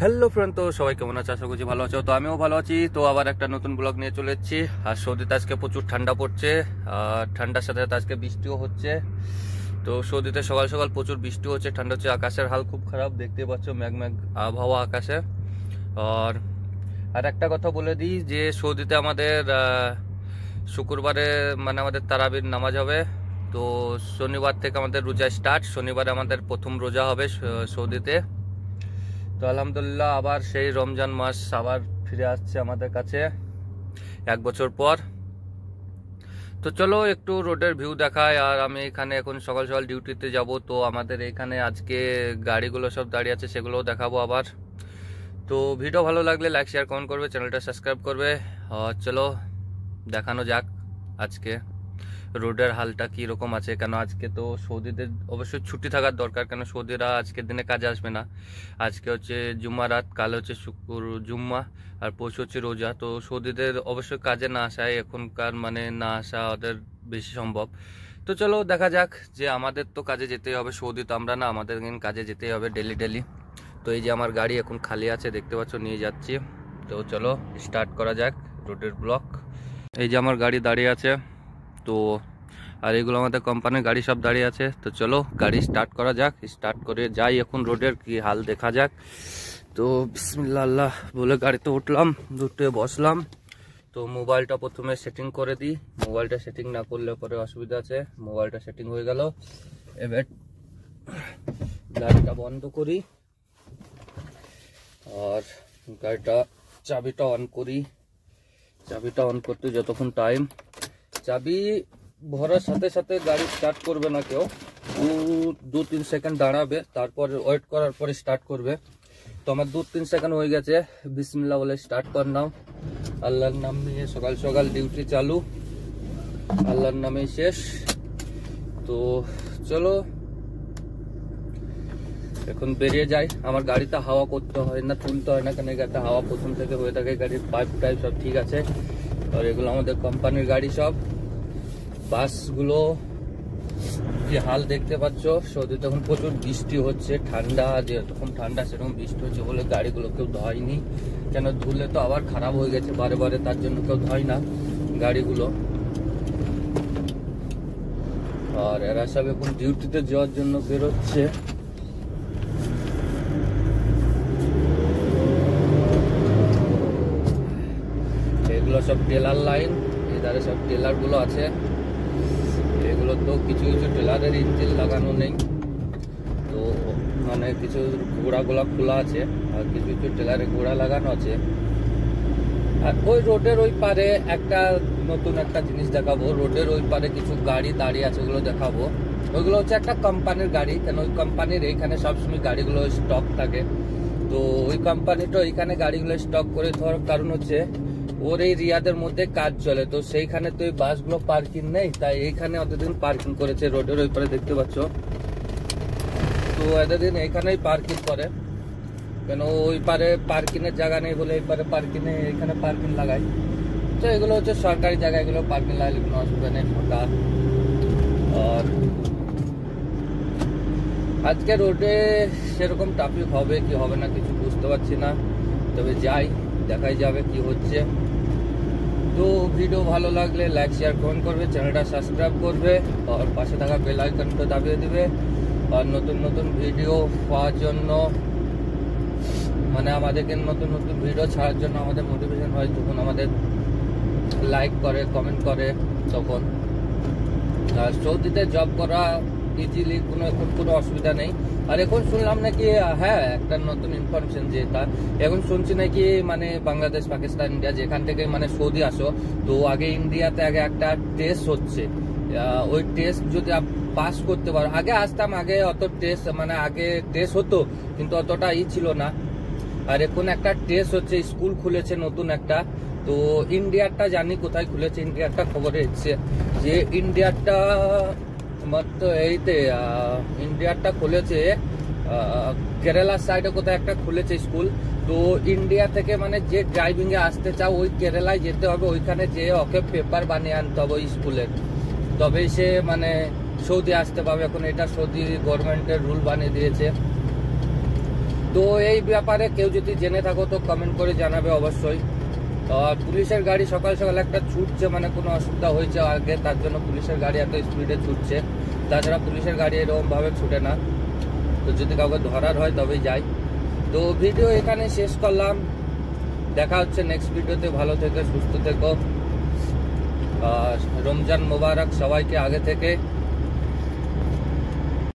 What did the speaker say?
Hello friend, তো সবাই কেমন আছে? আশা করছি ভালো আছো। তো আমিও ভালো আছি। তো আবার একটা নতুন ব্লগ নিয়ে চলে এসেছি। আর সৌদিতে আজকে প্রচুর ঠান্ডা পড়ছে, আর ঠান্ডার সাথে সাথে আজকে বৃষ্টিও হচ্ছে। তো সৌদিতে সকাল সকাল প্রচুর বৃষ্টি হচ্ছে, ঠান্ডা হচ্ছে, আকাশের হাল খুব খারাপ, দেখতে পাচ্ছ ম্যাঘ ম্যাঘ আবহাওয়া আকাশে। আর একটা কথা বলে দিই যে সৌদিতে আমাদের শুক্রবারে মানে আমাদের তারাবির নামাজ হবে। তো শনিবার থেকে আমাদের রোজা স্টার্ট, শনিবারে আমাদের প্রথম রোজা হবে সৌদিতে। তো আলহামদুলিল্লাহ আবার সেই রমজান মাস আবার ফিরে আসছে আমাদের কাছে 1 বছর পর। তো চলো একটু রোডের ভিউ দেখায়। আর আমি এখানে এখন সকাল সকাল ডিউটিতে যাব। তো আমাদের এখানে আজকে গাড়িগুলো সব দাঁড়িয়ে আছে, সেগুলোও দেখাবো আবার। তো ভিডিও ভালো লাগলে লাইক শেয়ার কমেন্ট করবে, চ্যানেলটা সাবস্ক্রাইব করবে। চলো দেখানো যাক আজকে রোডের হালটা কি রকম আছে। কেন আজকে তো সৌদিদের অবশ্যই ছুটি থাকার দরকার, কেন সৌদিরা আজকের দিনে কাজে আসবে না। আজকে হচ্ছে জুম্মা রাত, কাল হচ্ছে জুম্মা, আর পরশু হচ্ছে রোজা। তো সৌদিদের অবশ্যই কাজে না আসায় এখনকার মানে না আসা ওদের বেশি সম্ভব। তো চলো দেখা যাক, যে আমাদের তো কাজে যেতেই হবে, সৌদি তো আমরা না, আমাদের কাজে যেতেই হবে ডেলি ডেলি। তো এই যে আমার গাড়ি এখন খালি আছে, দেখতে পাচ্ছ, নিয়ে যাচ্ছি। তো চলো স্টার্ট করা যাক রোডের ব্লক। এই যে আমার গাড়ি দাঁড়িয়ে আছে। তো আর এগুলো আমাদের কোম্পানির গাড়ি সব দাঁড়িয়ে আছে। তো চলো গাড়ি স্টার্ট করা যাক, স্টার্ট করে যাই এখন রোডের কি হাল দেখা যাক। তো বিসমিল্লাহ আল্লাহ বলে গাড়িতে উঠলাম, উঠে বসলাম। তো মোবাইলটা প্রথমে সেটিং করে দিই, মোবাইলটা সেটিং না করলে পরে অসুবিধা আছে। মোবাইলটা সেটিং হয়ে গেল, এবার গাড়িটা বন্ধ করি আর গাড়িটা চাবিটা অন করি। চাবিটা অন করতে যতক্ষণ টাইম, চাবি ভরার সাথে সাথে গাড়ি স্টার্ট করবে না কেউ, 2-3 সেকেন্ড দাঁড়াবে, তারপর ওয়েট করার পরে স্টার্ট করবে। তো আমার 2-3 সেকেন্ড হয়ে গেছে, বিসমিল্লাহ বলে স্টার্ট কর নাও। আল্লাহর নাম নিয়ে সকাল সকাল ডিউটি চালু, আল্লাহর নামে শেষ। তো চলো এখন বেরিয়ে যাই। আমার গাড়িতে হাওয়া করতে হয় না, তুলতে হয় না, কেন গাড়িতে হাওয়া প্রথম থেকে হয়ে থাকে, গাড়ির পাইপ টাইপ সব ঠিক আছে। আর এগুলো আমাদের কোম্পানির গাড়ি সব। বাসগুলো যে হাল দেখতে পাচ্ছ, সৌদিতে তখন প্রচুর বৃষ্টি হচ্ছে, ঠান্ডা, যেরকম ঠান্ডা সেরকম বৃষ্টি হচ্ছে বলে গাড়িগুলো কেউ ধোয়নি, কেন ধুলে তো আবার খারাপ হয়ে গেছে বারে বারে, তার জন্য কেউ ধোয় না গাড়িগুলো। আর এরা সব এখন ডিউটিতে যাওয়ার জন্য বেরোচ্ছে। এগুলো সব টেলার লাইন, এধারে সব টেলার গুলো আছে। এগুলো তো কিছু কিছু টেলারের ইঞ্জিন লাগানো নেই, তো মানে কিছু ঘোড়াগুলো খোলা আছে, আর কিছু কিছু টেলারে ঘোড়া লাগানো আছে। আর ওই রোডের ওই পারে একটা নতুন একটা জিনিস দেখাবো, রোডের ওই পারে কিছু গাড়ি দাঁড়িয়ে আছে, ওগুলো দেখাবো। ওইগুলো হচ্ছে একটা কোম্পানির গাড়ি, কেন ওই কোম্পানির এইখানে সবসময় গাড়িগুলো স্টক থাকে। তো ওই কোম্পানিটা এইখানে গাড়িগুলো স্টক করে ধরার কারণ হচ্ছে ওর এই রিয়াদের মধ্যে কাজ চলে, তো সেইখানে তো এই বাসগুলো পার্কিং নেই, তাই এইখানে অতদিন পার্কিং করেছে রোডের ওই পারে, দেখতে পাচ্ছ। তো এতদিন এইখানেই পার্কিং করে, কেন ওই পারে পার্কিং এর জায়গা নেই বলে এই পারে পার্কিং এ এখানে পার্কিং লাগাই। তো এগুলো হচ্ছে সরকারি জায়গা, এগুলো পার্কিং লাগালে কোনো অসুবিধা নেই, ফাঁকা। আর আজকে রোডে সেরকম ট্রাফিক হবে কি হবে না কিছু বুঝতে পারছি না, তবে যাই, দেখাই যাবে কি হচ্ছে। তো ভিডিও ভালো লাগলে লাইক শেয়ার কমেন্ট করবে, চ্যানেলটা সাবস্ক্রাইব করবে, আর পাশে থাকা বেল আইকনটা দাবিয়ে দিবে। আর নতুন নতুন ভিডিও পাওয়ার জন্য, মানে আমাদেরকে নতুন নতুন ভিডিও ছাড়ার জন্য আমাদের মোটিভেশন হয় যখন আমাদের লাইক করে কমেন্ট করে তখন। আর সৌদিতে জব করা ইজিলি, এখন কোনো অসুবিধা নেই। আর এখন শুনলাম নাকি, হ্যাঁ একটা নতুন ইনফরমেশন, যে তা এখন শুনছি নাকি মানে বাংলাদেশ পাকিস্তান ইন্ডিয়া যেখান থেকে মানে সৌদি আসো, তো আগে ইন্ডিয়াতে আগে একটা টেস্ট হচ্ছে, ওই টেস্ট যদি পাস করতে পারো, আগে আসতাম, আগে অত টেস্ট মানে আগে টেস্ট হতো কিন্তু অতটা ছিল না। আর এখন একটা টেস্ট হচ্ছে, স্কুল খুলেছে নতুন একটা। তো ইন্ডিয়ারটা জানি কোথায় খুলেছে, ইন্ডিয়ারটা খবরে এসছে যে ইন্ডিয়ারটা মাত্র এইতে ইন্ডিয়ারটা খুলেছে কেরালার সাইডে কোথায় একটা খুলেছে স্কুল। তো ইন্ডিয়া থেকে মানে যে ড্রাইভিং এ আসতে চাও ওই কেরালায় যেতে হবে, ওইখানে যে ওকে পেপার বানিয়ে আনতে হবে ওই স্কুলের, তবেই সে মানে সৌদি আসতে পারবে। এখন এটা সৌদি গভর্নমেন্টের রুল বানিয়ে দিয়েছে। তো এই ব্যাপারে কেউ যদি জেনে থাকো তো কমেন্ট করে জানাবে অবশ্যই। আর পুলিশের গাড়ি সকাল সকাল একটা ছুটছে, মানে কোনো অসুবিধা হয়েছে আগে, তার জন্য পুলিশের গাড়ি এত স্পিডে ছুটছে। তাছাড়া পুলিশের গাড়ি এরকমভাবে ছুটে না। তো যদি কাউকে ধরার হয় তবেই যাই। তো ভিডিও এখানে শেষ করলাম, দেখা হচ্ছে নেক্সট ভিডিওতে। ভালো থেকো, সুস্থ থেকো, রমজান মোবারক সবাইকে আগে থেকে।